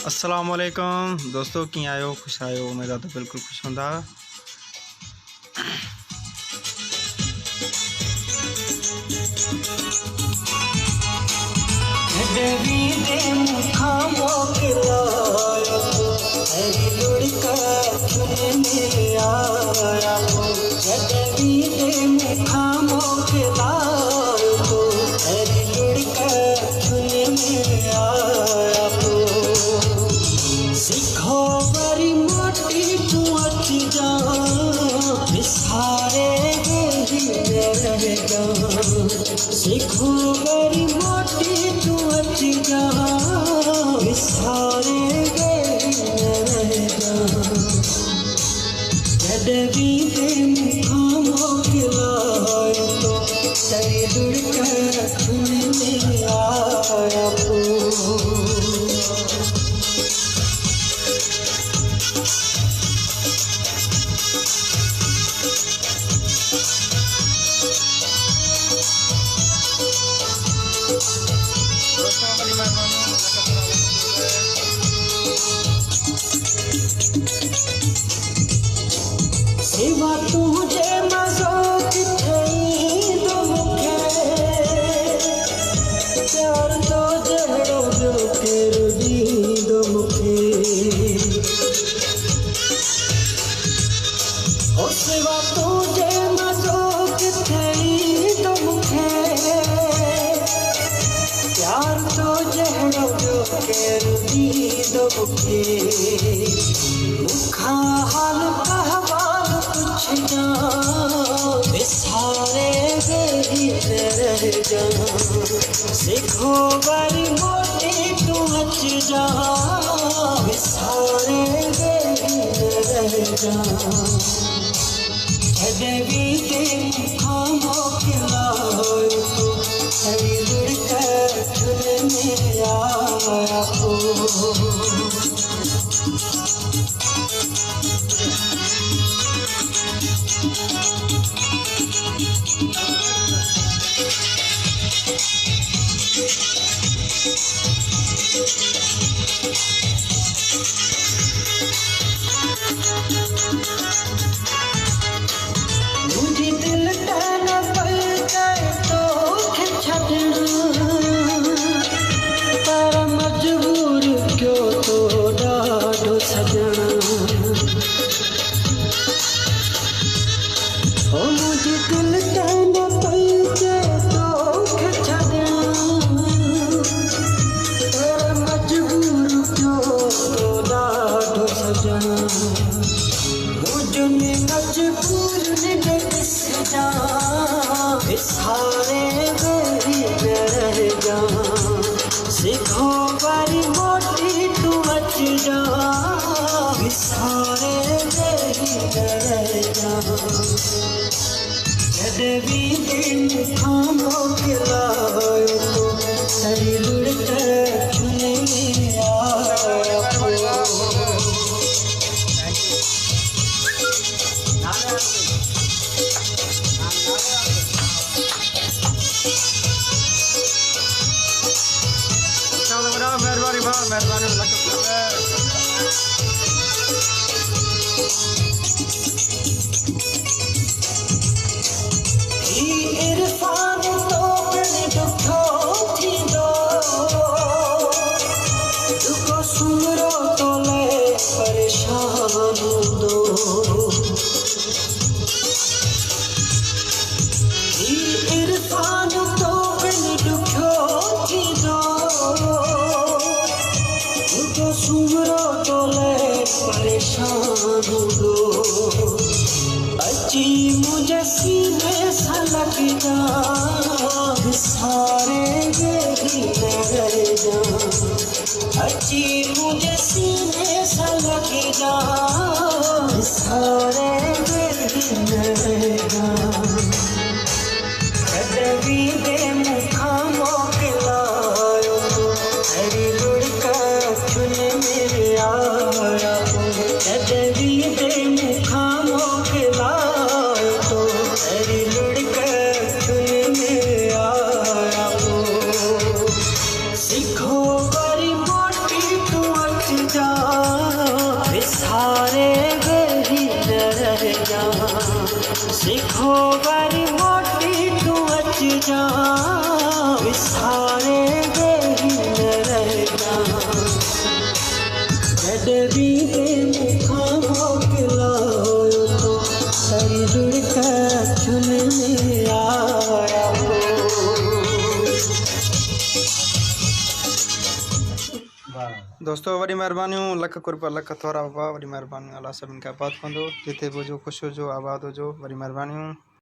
अस्सलामुअलैकुम दोस्तों, की आयो खुश आयो। उम्मीद तो बिल्कुल खुश होंदा। सिखो बड़ी मोटी तू अच जा विसारे जद भी मुखा मोकिलायो तो तेरी दुड़का खून में आया सेवा तुझे मज़ो किथे दो मुखे प्यार तो जहड़ो जो तेरो दी दो मुखे ओ सेवा तुझे मज़ो किथे दो मुखे प्यार तो जहड़ो जो तेरो दी दो मुखे मुखा हाल कहवाल कुछ ना विसारे रह जा सिखो बड़ी मोटी तू हच जा विसारे रह जा जदवी के मुखा मोकिलायो तो तेरी दुड़का खून में आया मुझे दिल कहना पड़ गए तो तारा मजबूर क्यों तो डाढ़ो सजना ओ मुझे दिल कहना पड़ गए तो तारा मजबूर क्यों तो डाढ़ो सजना मुझने मजबूर ने जा विसारे रह जा सिखो बड़ी मोटी तू अच जा विसारे रह जा जद भी मुखा मोकिलायो तो तेरी दुड़का खून में आया मेहरबानी इरफान तो दुखो थी दो दुखो सुमरो तो ले परेशान दो इरफान तो दुखो थी दो दुखो सुमरो तो ले परेशान दो अची मुझे सीने सा लग जा विसारे रह जा अची मुझे सीने सा लग जा विसारे रह जा कदवी दे मुखा मोकिलायो तो तेरी दुड़का खून में आया कदवी दे मुखा मोकिलायो तो तेरी दुड़का खून में आया सिखो बड़ी मोटी तू दोस्तों वरी महिरबानियूं, लख कुर्ब लख थोरा बाबा, वरी महिरबानियूं, अल्लाह सभिनि खां बात कंदो, जिथे बि हुजो ख़ुशि हुजो आबाद हुजो, वरी महिरबानियूं।